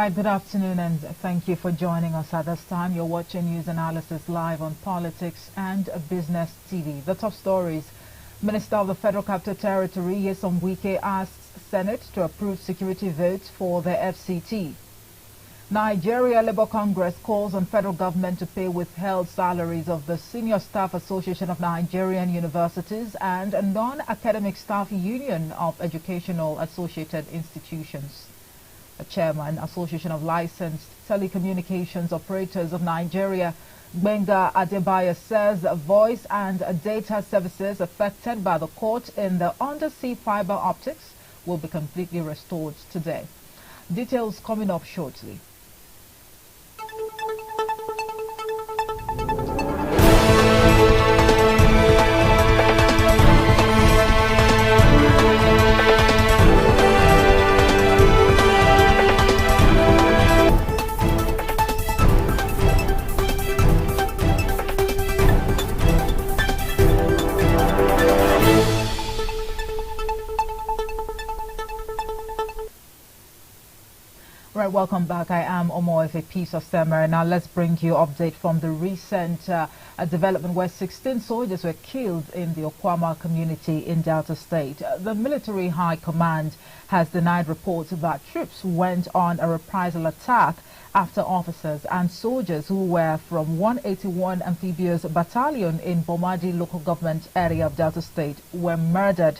Right, good afternoon and thank you for joining us at this time. You're watching News Analysis live on Politics and Business TV. The top stories. Minister of the Federal Capital Territory, Nyesom Wike, asks Senate to approve security votes for the FCT. Nigeria Labour Congress calls on federal government to pay withheld salaries of the Senior Staff Association of Nigerian Universities and a Non-Academic Staff Union of Educational Associated Institutions. The Chairman, Association of Licensed Telecommunications Operators of Nigeria, Gbenga Adebayo, says voice and data services affected by the cut in the undersea fiber optics will be completely restored today. Details coming up shortly. Right, welcome back. I am Omo with a piece of Semer. Now let's bring you update from the recent development where 16 soldiers were killed in the Okwama community in Delta State. The military high command has denied reports that troops went on a reprisal attack after officers and soldiers who were from 181 Amphibious Battalion in Bomadi local government area of Delta State were murdered.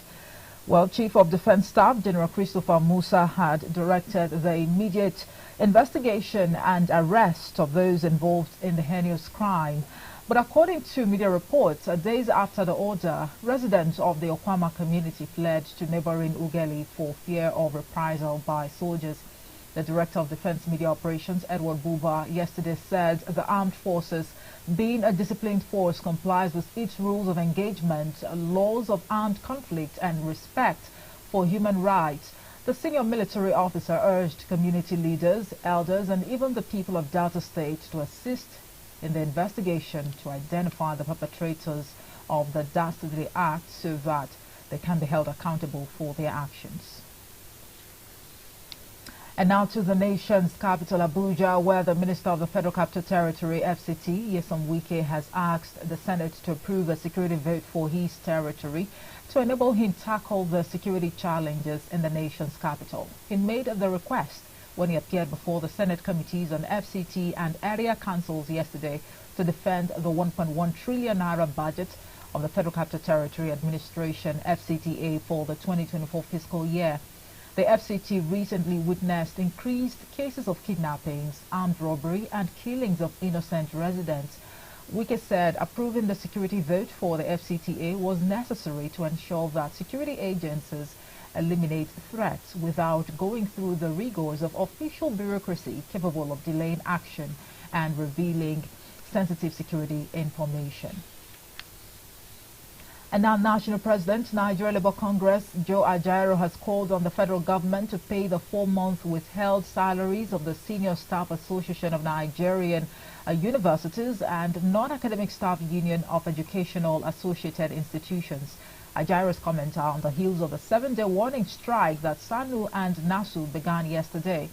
Well, Chief of Defense Staff General Christopher Musa had directed the immediate investigation and arrest of those involved in the heinous crime. But according to media reports, days after the order, residents of the Okwama community fled to neighboring Ugeli for fear of reprisal by soldiers. The Director of Defense Media Operations, Edward Buba, yesterday said the armed forces, being a disciplined force, complies with its rules of engagement, laws of armed conflict and respect for human rights. The senior military officer urged community leaders, elders and even the people of Delta State to assist in the investigation to identify the perpetrators of the dastardly act so that they can be held accountable for their actions. And now to the nation's capital, Abuja, where the Minister of the Federal Capital Territory, FCT, Nyesom Wike, has asked the Senate to approve a security vote for his territory to enable him tackle the security challenges in the nation's capital. He made the request when he appeared before the Senate committees on FCT and area councils yesterday to defend the 1.1 trillion naira budget of the Federal Capital Territory Administration, FCTA, for the 2024 fiscal year. The FCT recently witnessed increased cases of kidnappings, armed robbery and killings of innocent residents. Wike said approving the security vote for the FCTA was necessary to ensure that security agencies eliminate threats without going through the rigors of official bureaucracy capable of delaying action and revealing sensitive security information. And now National President, Nigeria Labour Congress, Joe Ajaero, has called on the federal government to pay the 4-month withheld salaries of the Senior Staff Association of Nigerian Universities and Non-Academic Staff Union of Educational Associated Institutions. Ajairo's comments are on the heels of the 7-day warning strike that SANU and NASU began yesterday.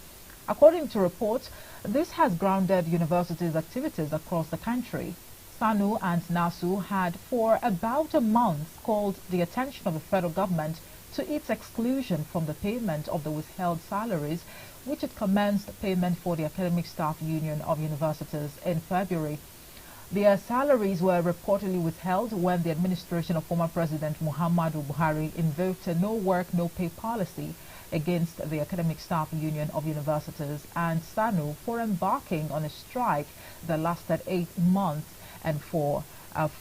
According to reports, this has grounded universities' activities across the country. SANU and NASU had for about a month called the attention of the federal government to its exclusion from the payment of the withheld salaries, which had commenced payment for the Academic Staff Union of Universities in February. Their salaries were reportedly withheld when the administration of former President Muhammadu Buhari invoked a no-work, no-pay policy against the Academic Staff Union of Universities and SANU for embarking on a strike that lasted 8 months and for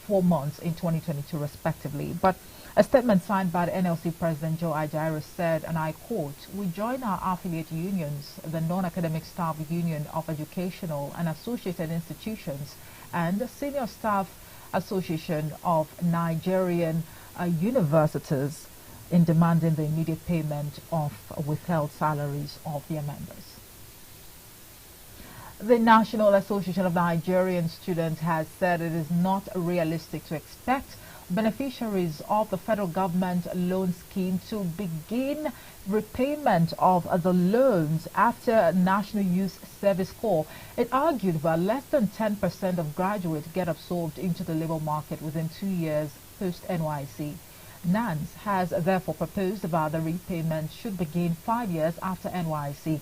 4 months in 2022 respectively. But a statement signed by the NLC President Joe Ajaero said, and I quote, "We join our affiliate unions, the Non-Academic Staff Union of Educational and Associated Institutions and the Senior Staff Association of Nigerian Universities in demanding the immediate payment of withheld salaries of their members." The National Association of Nigerian Students has said it is not realistic to expect beneficiaries of the federal government loan scheme to begin repayment of the loans after National Youth Service Corps. It argued that less than 10% of graduates get absorbed into the labor market within 2 years post-NYC. NANS has therefore proposed that the repayment should begin 5 years after NYC.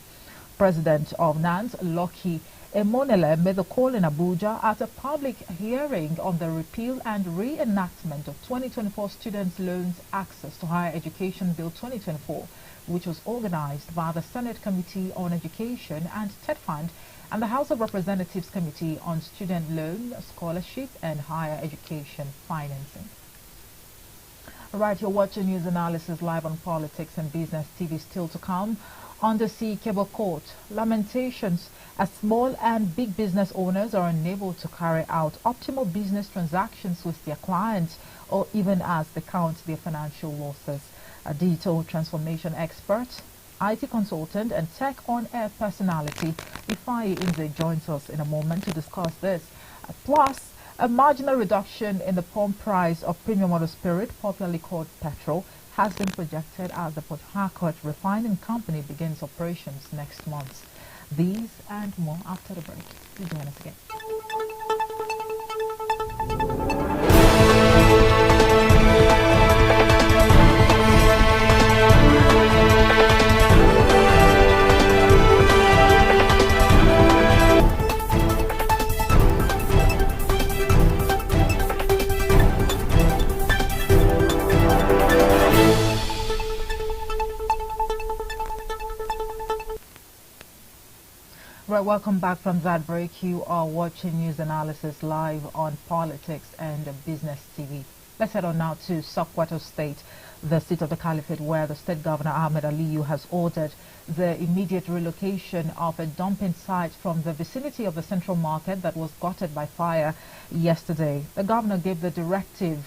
President of NANS, Lucky Emonele, made the call in Abuja at a public hearing on the repeal and reenactment of 2024 Students' Loans Access to Higher Education Bill 2024, which was organized by the Senate Committee on Education and TED Fund and the House of Representatives Committee on Student Loan, Scholarship and Higher Education Financing. All right, you're watching news analysis live on Politics and Business TV. Still to come. Undersea Cable Cut, Lamentations, as small and big business owners are unable to carry out optimal business transactions with their clients or even as they count their financial losses. A digital transformation expert, IT consultant and tech on-air personality, Ifeanyi Nzeh joins us in a moment to discuss this. Plus, a marginal reduction in the pump price of premium motor spirit, popularly called petrol, has been projected as the Port Harcourt Refining Company begins operations next month. These and more after the break. Please join us again. Right, welcome back from that break. You are watching news analysis live on Politics and Business TV. Let's head on now to Sokoto State, the seat of the Caliphate, where the State Governor Ahmed Aliyu has ordered the immediate relocation of a dumping site from the vicinity of the Central Market that was gutted by fire yesterday. The governor gave the directive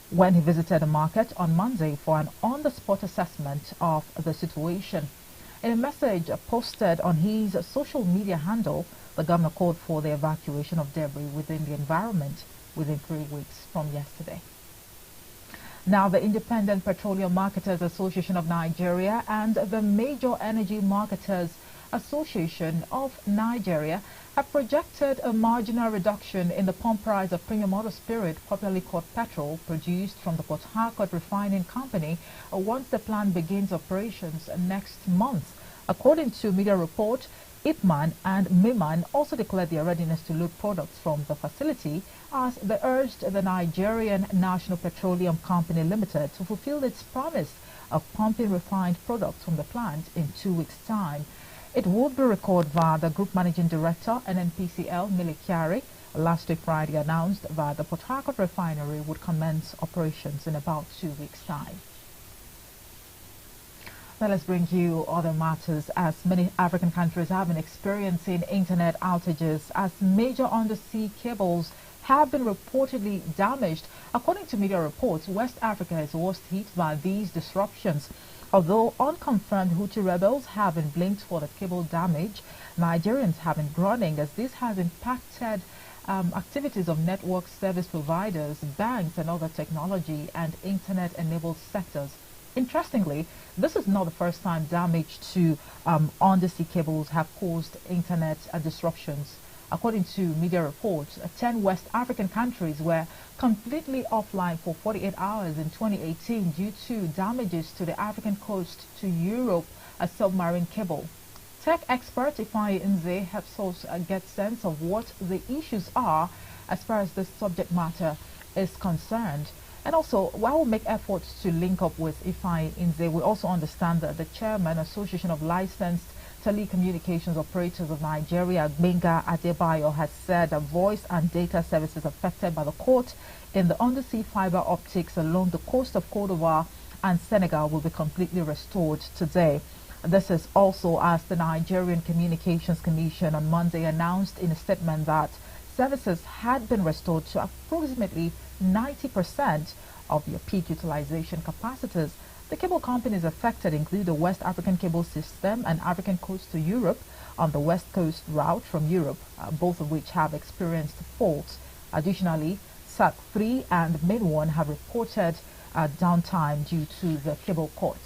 when he visited the market on Monday for an on-the-spot assessment of the situation. In a message posted on his social media handle, the governor called for the evacuation of debris within the environment within 3 weeks from yesterday. Now, the Independent Petroleum Marketers Association of Nigeria and the Major Energy Marketers Association of Nigeria have projected a marginal reduction in the pump price of premium motor spirit, popularly called petrol, produced from the Port Harcourt Refining Company once the plant begins operations next month. According to media report, Ipman and Miman also declared their readiness to load products from the facility as they urged the Nigerian National Petroleum Company Limited to fulfill its promise of pumping refined products from the plant in 2 weeks' time. It would be recalled that the Group Managing Director, NNPCL Milikiari, last week Friday announced that the Port Harcourt refinery would commence operations in about 2 weeks' time. Now let's bring you other matters, as many African countries have been experiencing internet outages as major undersea cables have been reportedly damaged. According to media reports, West Africa is worst hit by these disruptions. Although unconfirmed Houthi rebels have been blamed for the cable damage, Nigerians have been groaning as this has impacted activities of network service providers, banks and other technology and internet-enabled sectors. Interestingly, this is not the first time damage to undersea cables have caused internet disruptions. According to media reports, 10 West African countries were completely offline for 48 hours in 2018 due to damages to the African coast to Europe, a submarine cable. Tech expert Ifeanyi Nzeh helps us get sense of what the issues are as far as this subject matter is concerned. And also, while we make efforts to link up with Ifeanyi Nzeh, we also understand that the chairman, Association of Licensed Telecommunications Operators of Nigeria, Gbenga Adebayo, has said that voice and data services affected by the cut in the undersea fiber optics along the coast of Cote d'Ivoire and Senegal will be completely restored today. This is also as the Nigerian Communications Commission on Monday announced in a statement that services had been restored to approximately 90% of their peak utilization capacities. The cable companies affected include the West African Cable System and African Coast to Europe on the West Coast route from Europe, both of which have experienced faults. Additionally, SAT-3 and Main 1 have reported downtime due to the cable cut.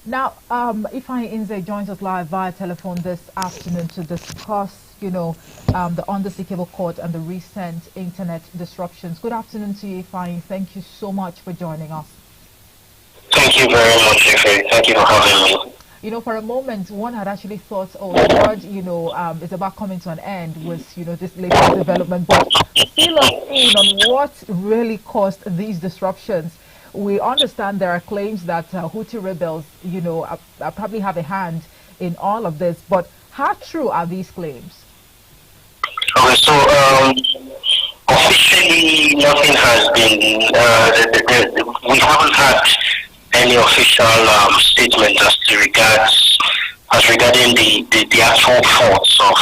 Now, Ifeanyi Nzeh joins us live via telephone this afternoon to discuss, the undersea cable cut and the recent internet disruptions. Good afternoon to you, Ifeanyi. Thank you so much for joining us. Thank you very much, Ife. Thank you for having me. For a moment, one had actually thought, oh, the world, is about coming to an end with, this latest development. But fill us in on what really caused these disruptions. We understand there are claims that Houthi rebels, probably have a hand in all of this. But how true are these claims? Okay, so officially nothing has been, we haven't had any official statement as regarding the actual faults of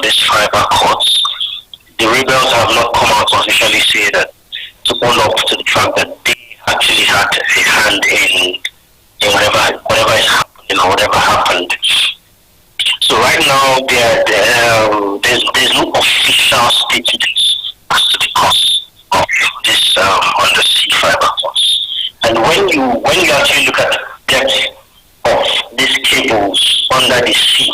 this fiber cuts. The rebels have not come out to officially say that, to own up to the fact that they actually had a hand in whatever is happening or whatever happened. So right now there's no official statement as to the cost of this undersea fiber cuts. And when you actually look at the depth of these cables under the sea,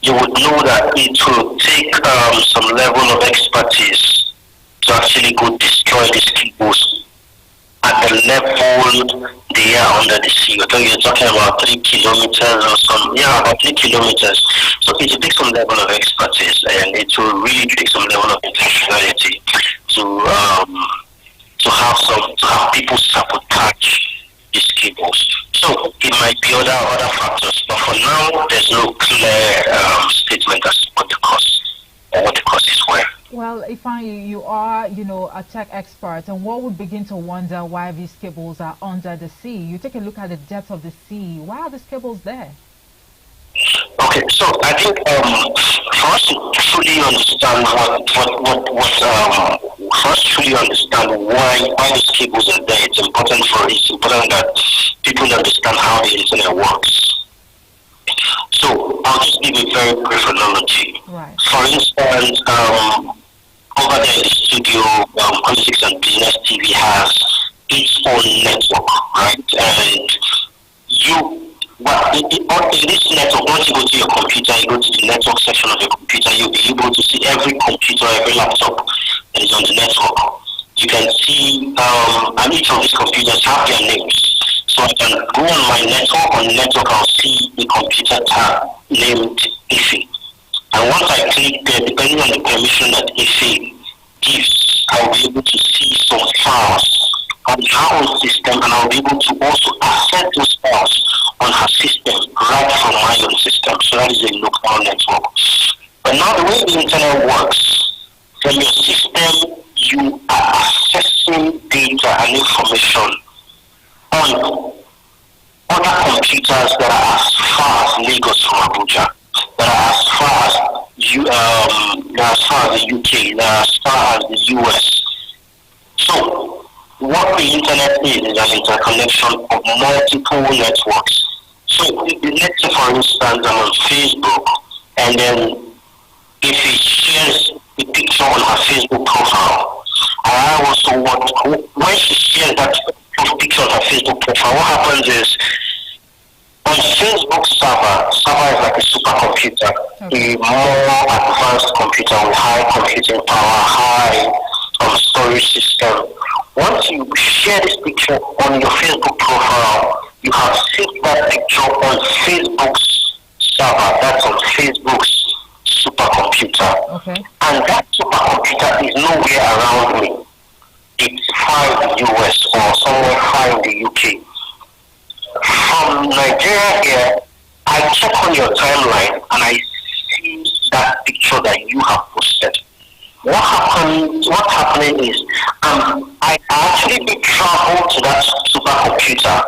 you would know that it will take some level of expertise to actually go destroy these cables at the level they are under the sea. You're talking about 3 kilometers or about 3 kilometers. So it will take some level of expertise, and it will really take some level of intentionality to have people sabotage these cables. So it might be other factors, but for now there's no clear statement as to what the costs were. Well, Ifeanyi, you are, a tech expert, and one would begin to wonder why these cables are under the sea. You take a look at the depth of the sea. Why are these cables there? Okay, so I think for us to truly understand why these cables are there, it's important that people understand how the internet works. So I'll just give a very brief analogy. Right. For instance, over there in the studio, Politics and Business TV has its own network, right? And in this network, once you go to your computer, you go to the network section of your computer, you'll be able to see every computer, every laptop that is on the network. You can see, and each of these computers have their names. So I can go on my network, I'll see the computer tab named Ife. And once I click there, depending on the permission that Ife gives, I'll be able to see some files on her own system, and I'll be able to also access those files on her system right from my own system. So that is a local network. But now the way the internet works, from your system, you are accessing data and information on other computers that are as far as Lagos from Abuja, that are as far as the UK, that are as far as the US. So what the internet is an interconnection of multiple networks. So let's say, for instance, I'm on Facebook, and then if it shares a picture on her Facebook profile, I also want, when she shares that picture on her Facebook profile, what happens is, on Facebook server is like a supercomputer, a more advanced computer with high computing power, high storage system. Once you share this picture on your Facebook profile, you have saved that picture on Facebook's server. That's on Facebook's supercomputer. Okay. And that supercomputer is nowhere around me. It's far in the US or somewhere far in the UK. From Nigeria here, I check on your timeline and I see that picture that you have posted. What's happening is I actually did travel to that supercomputer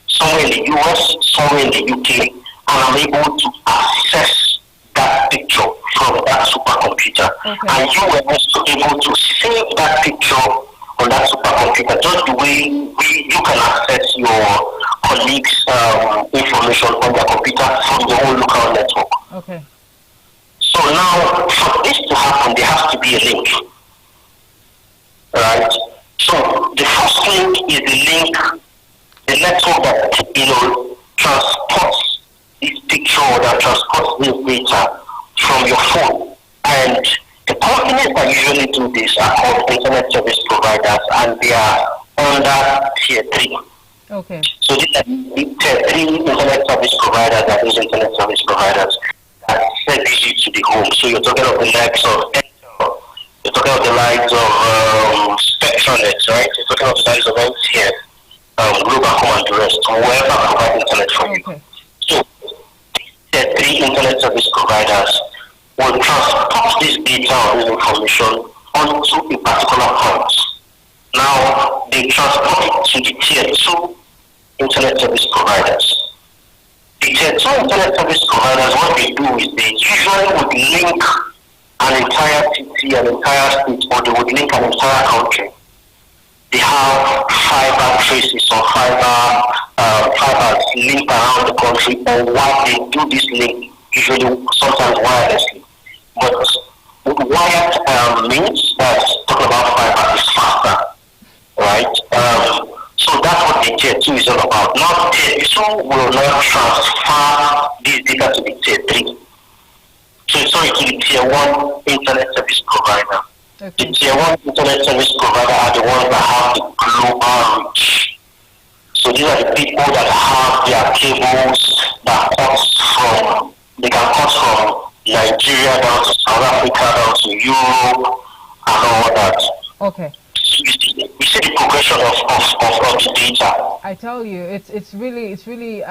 somewhere in the US, somewhere in the UK, and I'm able to access that picture from that supercomputer. Okay. And you were also able to save that picture on that supercomputer, just the way you can access your colleagues' information on their computer from your own local network. Okay. So now, for this to happen, there has to be a link. cut this data from your phone. And the companies that usually do this are called internet service providers, and they are under tier 3. Okay. So these are the tier 3 internet service providers, are those internet service providers that service you to the home. So you're talking of the likes of Intel, you're talking of the likes of Spectranet, right? You're talking of the likes of MTN, Global and the rest, whoever provides internet for you. So these tier 3 internet service providers will transport this data or this information onto a particular point. Now, they transport it to the tier 2 internet service providers. The tier 2 internet service providers, what they do is they usually would link an entire city, an entire state, or they would link an entire country. They have fiber traces or fibers linked around the country, or why they do this link, usually sometimes wirelessly. But wired means that talking about fiber is faster, right? So that's what the tier 2 is all about. Now, tier 2 will not transfer this data to the tier 3. So sorry, to the tier 1 internet service provider. Okay. The tier 1 internet service provider are the ones that have the global reach. So these are the people that have their cables that they can cut from Nigeria down to South Africa, down to Europe, and all that. Okay. You see the progression of the data. I tell you, it's really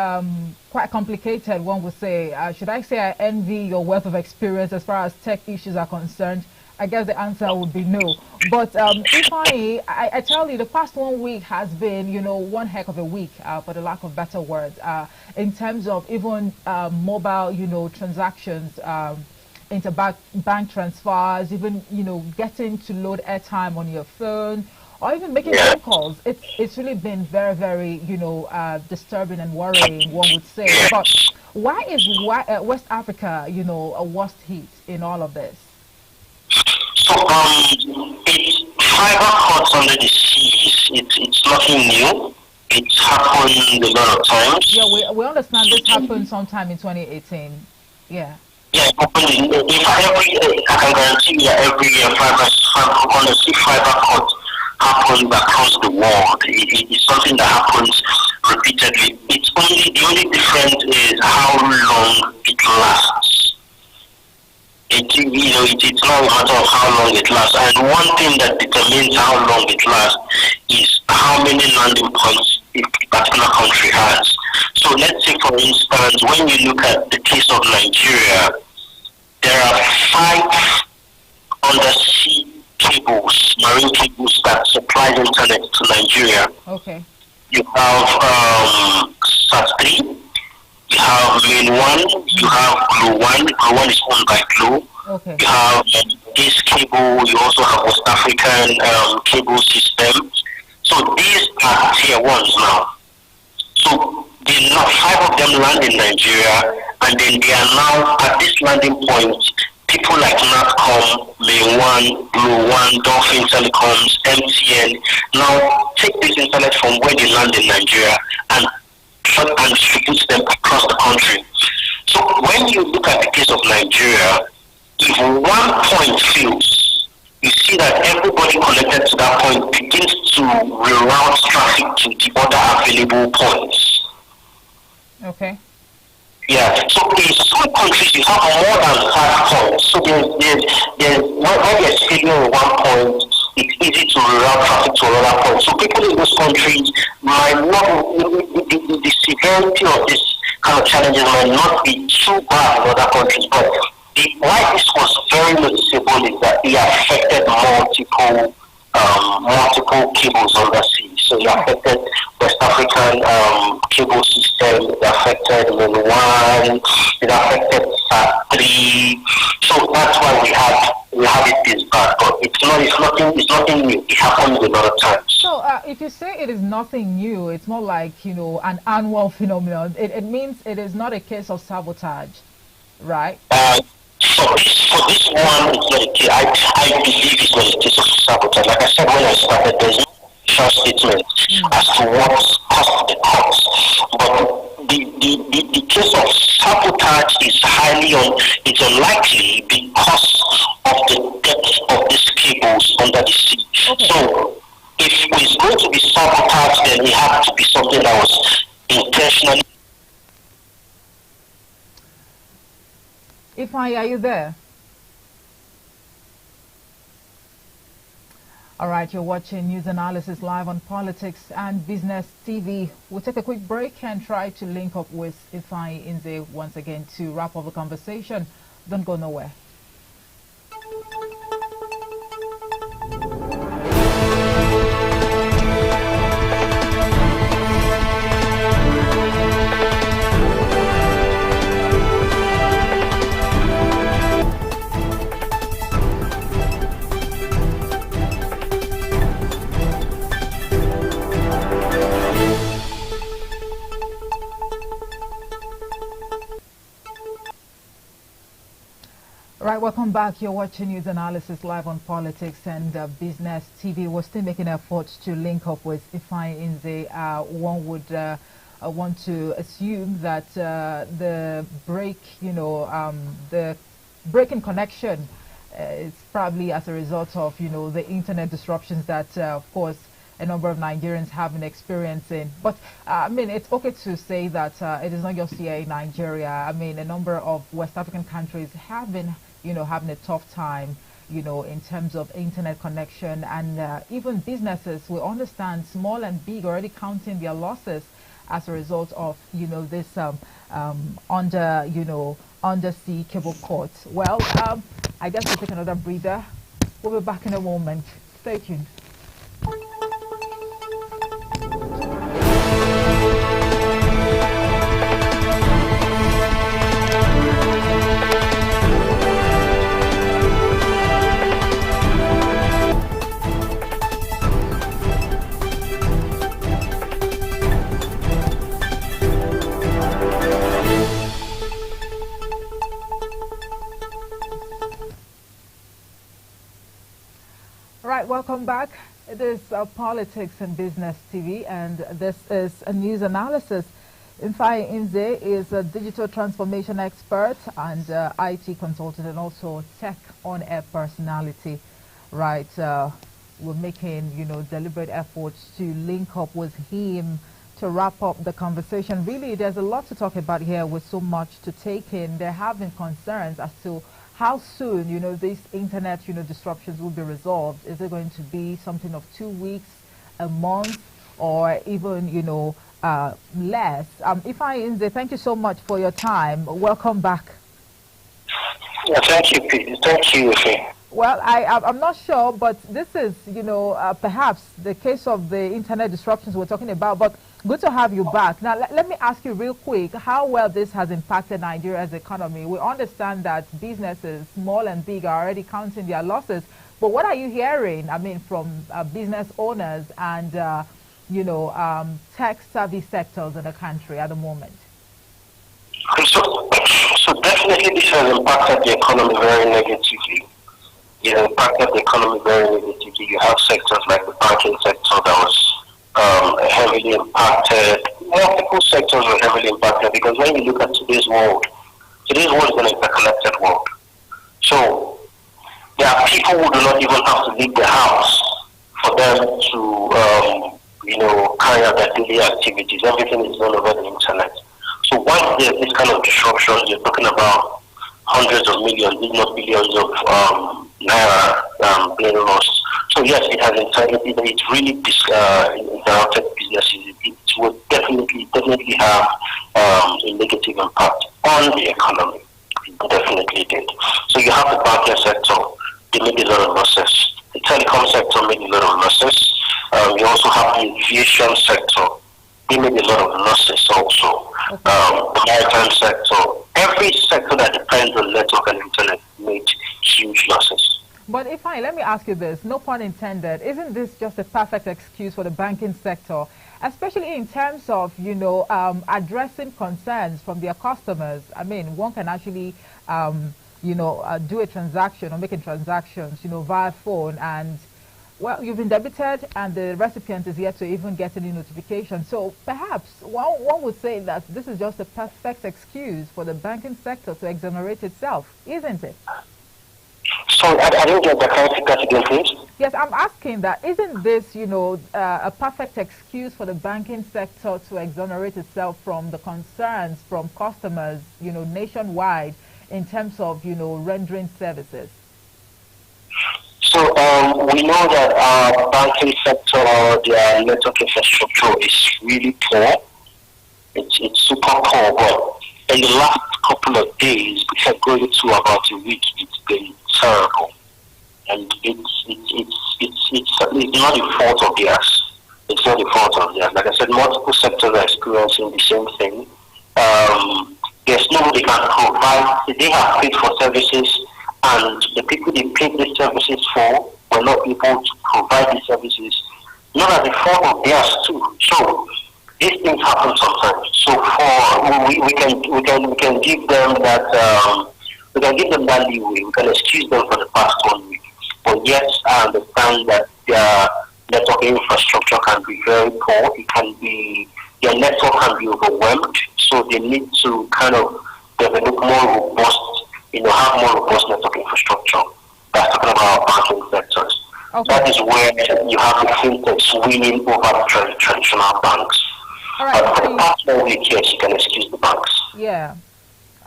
quite complicated. One would say. Should I say I envy your wealth of experience as far as tech issues are concerned? I guess the answer would be no. But Ifeanyi, I tell you, the past 1 week has been, one heck of a week, for the lack of better words, in terms of even mobile, transactions, bank transfers, even, getting to load airtime on your phone, or even making phone calls. It's really been very, very, disturbing and worrying, one would say. But why is West Africa, a worst hit in all of this? So it's fiber cuts under the seas. It's nothing new. It's happened a lot of times. Yeah, we understand this happened sometime in 2018. Yeah. Yeah, it happened I can guarantee you every year undersea fiber cut happens across the world. It's something that happens repeatedly. The only difference is how long it lasts. It's not a matter of how long it lasts. And one thing that determines how long it lasts is how many landing points a particular country has. So let's say, for instance, when you look at the case of Nigeria, there are 5 undersea cables, marine cables that supply internet to Nigeria. Okay. You have SAT3. You have Main 1, you have Glow 1. Glow 1 is owned by Glow. Okay. You have this cable, you also have West African cable system. So these are tier 1s now. So 5 of them land in Nigeria, and then they are now at this landing point. People like Natcom, Main 1, Glow 1, Dolphin Telecoms, MTN now take this internet from where they land in Nigeria and distribute them across the country. So when you look at the case of Nigeria, if one point fails, you see that everybody connected to that point begins to reroute traffic to the other available points. Okay. Yeah, so in some countries you have more than 5 points. So there's when there's failure at one point, it's easy to reroute traffic to another point. So people in those countries might not, the severity of this kind of challenges might not be too bad in other countries. But why this was very noticeable is that it affected multiple cables on the sea. So it affected West African cable system, it affected Main 1, it affected SAT3. So that's why we have it this bad. But it's nothing new. It happens a lot of times. So if you say it is nothing new, it's more like an annual phenomenon. It means it is not a case of sabotage, right? For this one, it's not a case. I believe it's not a case of sabotage. Like I said when I started, there's no official statement as to what caused the cuts. But the case of sabotage is it's unlikely because of the depth of these cables under the sea. Okay. So if it's going to be sabotage, then it has to be something that was intentionally. Ifeanyi, are you there? All right, you're watching News Analysis live on Politics and Business TV. We'll take a quick break and try to link up with Ifeanyi Nzeh once again to wrap up the conversation. Don't go nowhere. Right, welcome back. You're watching News Analysis live on Politics and Business TV. We're still making efforts to link up with Ifeanyi Nzeh. One would want to assume that the break, the break in connection is probably as a result of, the internet disruptions that, of course, a number of Nigerians have been experiencing. But I mean, it's okay to say that it is not just here in Nigeria. I mean, a number of West African countries have been, having a tough time, in terms of internet connection, and even businesses, we understand, small and big, already counting their losses as a result of, this undersea cable cut. Well, I guess we'll take another breather. We'll be back in a moment. Stay tuned. Right, welcome back. It is Politics and Business TV, and this is a news analysis. Ifeanyi Nzeh is a digital transformation expert and IT consultant, and also tech on-air personality. Right, we're making, deliberate efforts to link up with him to wrap up the conversation. Really, there's a lot to talk about here with so much to take in. There have been concerns as to how soon, these internet, disruptions will be resolved. Is it going to be something of 2 weeks, a month, or even, less? Ifeanyi Nzeh, thank you so much for your time. Welcome back. Yeah, thank you, Pete. Thank you, Ifeanyi. Well, I'm not sure, but this is, perhaps the case of the internet disruptions we're talking about, but good to have you back. Now, let me ask you real quick how well this has impacted Nigeria's economy. We understand that businesses, small and big, are already counting their losses, but what are you hearing, from business owners and, tech service sectors in the country at the moment? So definitely this has impacted the economy very negatively. It impacted the economy very negatively. You have sectors like the banking sector that was heavily impacted. Multiple sectors were heavily impacted because when you look at today's world is an interconnected world. So there are people who do not even have to leave the house for them to, carry out their daily activities. Everything is done over the internet. So once there's this kind of disruptions, you're talking about hundreds of millions, if not billions of naira being lost. So yes, it has it's really interrupted businesses. It will definitely have a negative impact on the economy. It definitely did. So you have the banking sector, they made a lot of losses. The telecom sector made a lot of losses. You also have the aviation sector. They made a lot of losses also. Okay. The maritime sector, every sector that depends on network and internet made huge losses. But Ifeanyi, let me ask you this, no pun intended, isn't this just a perfect excuse for the banking sector, especially in terms of, addressing concerns from their customers? I mean, one can actually, do a transaction or making transactions, via phone, and Well, you've been debited and the recipient is yet to even get any notification. So perhaps one would say that this is just a perfect excuse for the banking sector to exonerate itself, isn't it? Sorry, I didn't get the that again, please. Yes, I'm asking that. Isn't this, a perfect excuse for the banking sector to exonerate itself from the concerns from customers, nationwide in terms of, rendering services? So we know that our banking sector, their network infrastructure is really poor. It's super poor, but in the last couple of days, which are going to about a week, it's been terrible. And it's not the fault of theirs. It's not the fault of theirs. Like I said, multiple sectors are experiencing the same thing. There's nobody can provide. They have paid for services, and the people they paid the services for were not able to provide the services. Not as a fault of theirs too. So these things happen sometimes. So we can give them that leeway. We can excuse them for the past 1 week. But yes, I understand that their network infrastructure can be very poor. Their network can be overwhelmed. So they need to kind of develop more robust, have more robust network infrastructure. That's talking about banking sectors. Okay. That is where you have the fintechs winning over the traditional banks. All right. But for the past 1 week, yes, you can excuse the banks. Yeah.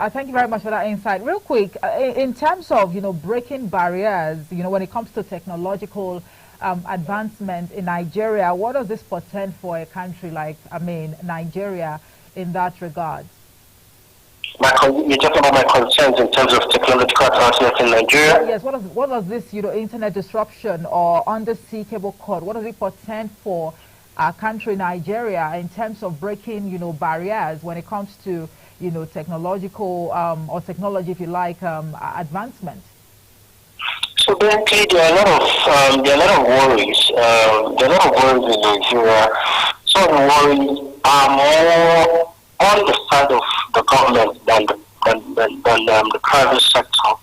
Thank you very much for that insight. Real quick, in terms of, breaking barriers, when it comes to technological advancement in Nigeria, what does this portend for a country like, Nigeria in that regard? You're talking about my concerns in terms of technological advancement in Nigeria? Yes. What does this, internet disruption or undersea cable cut, what does it portend for our country, Nigeria, in terms of breaking, barriers when it comes to technological or technology, if you like, advancement? So basically, there are a lot of worries. There are a lot of worries in Nigeria. Some of the worries are more on the side of the government than the private sector.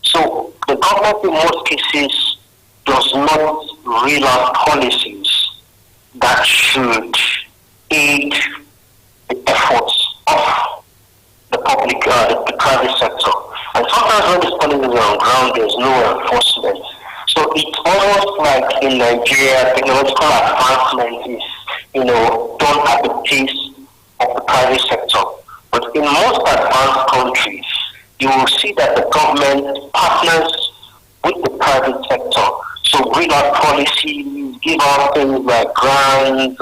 So the government, in most cases, does not reel out policies that should aid the efforts of the public, the private sector. And sometimes when this policy is on ground, there's no enforcement. So it's almost like in Nigeria, technological advancement is, done at the pace of the private sector. But in most advanced countries, you will see that the government partners with the private sector. So bring out policies, give out things like grants,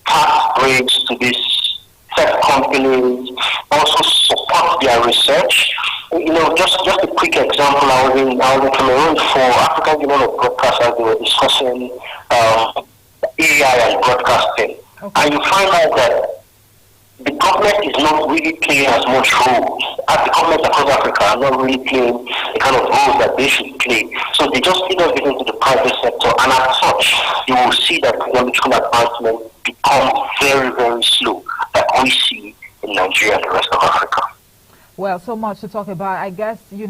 tax breaks to these tech companies, also support their research. Just a quick example, I was in Cameroon for African Union of Broadcasters. They were discussing AI and broadcasting. Okay. And you find out that the government is not really playing as much role. As the government across Africa are not really playing the kind of role that they should play. So they just feed us into the private sector, and as such, you will see that technological advancement become very, very slow, like we see in Nigeria and the rest of Africa. Well, so much to talk about. I guess, we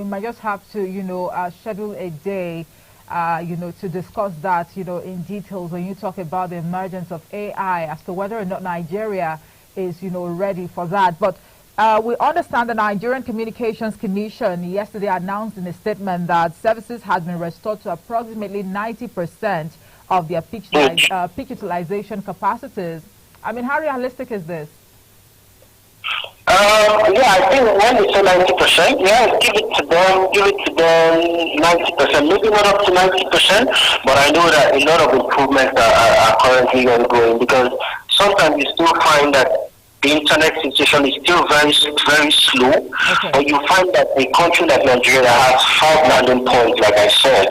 might just have to, schedule a day, to discuss that, in details when you talk about the emergence of AI as to whether or not Nigeria is, ready for that. But we understand the Nigerian Communications Commission yesterday announced in a statement that services has been restored to approximately 90% of their peak utilization capacities. How realistic is this? I think when they say 90%, give it to them 90%, maybe not up to 90%, but I know that a lot of improvements are currently ongoing, because sometimes you still find that the internet situation is still very, very slow, okay. But you find that a country like Nigeria has 5 landing points, like I said.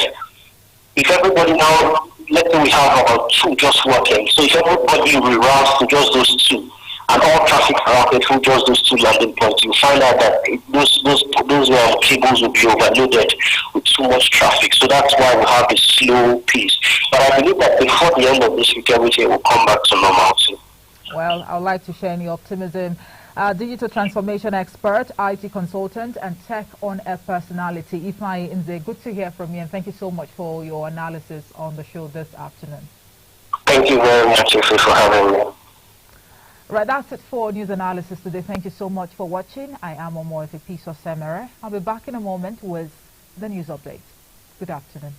If everybody now, let's say we have about 2 just working, so if everybody reroutes to just those 2, and all traffic routed through just those 2 landing points, you find out that those cables will be overloaded with too much traffic. So that's why we have a slow pace. But I believe that before the end of this week, everything will come back to normality. Well, I would like to share any optimism digital transformation expert, IT consultant, and tech on-air personality, Ifeanyi Nzeh. Good to hear from you, and thank you so much for your analysis on the show this afternoon. Thank you very much, Ife, for having me. Right, that's it for news analysis today. Thank you so much for watching. I am Omo Ife Piso Semere. I'll be back in a moment with the news update. Good afternoon.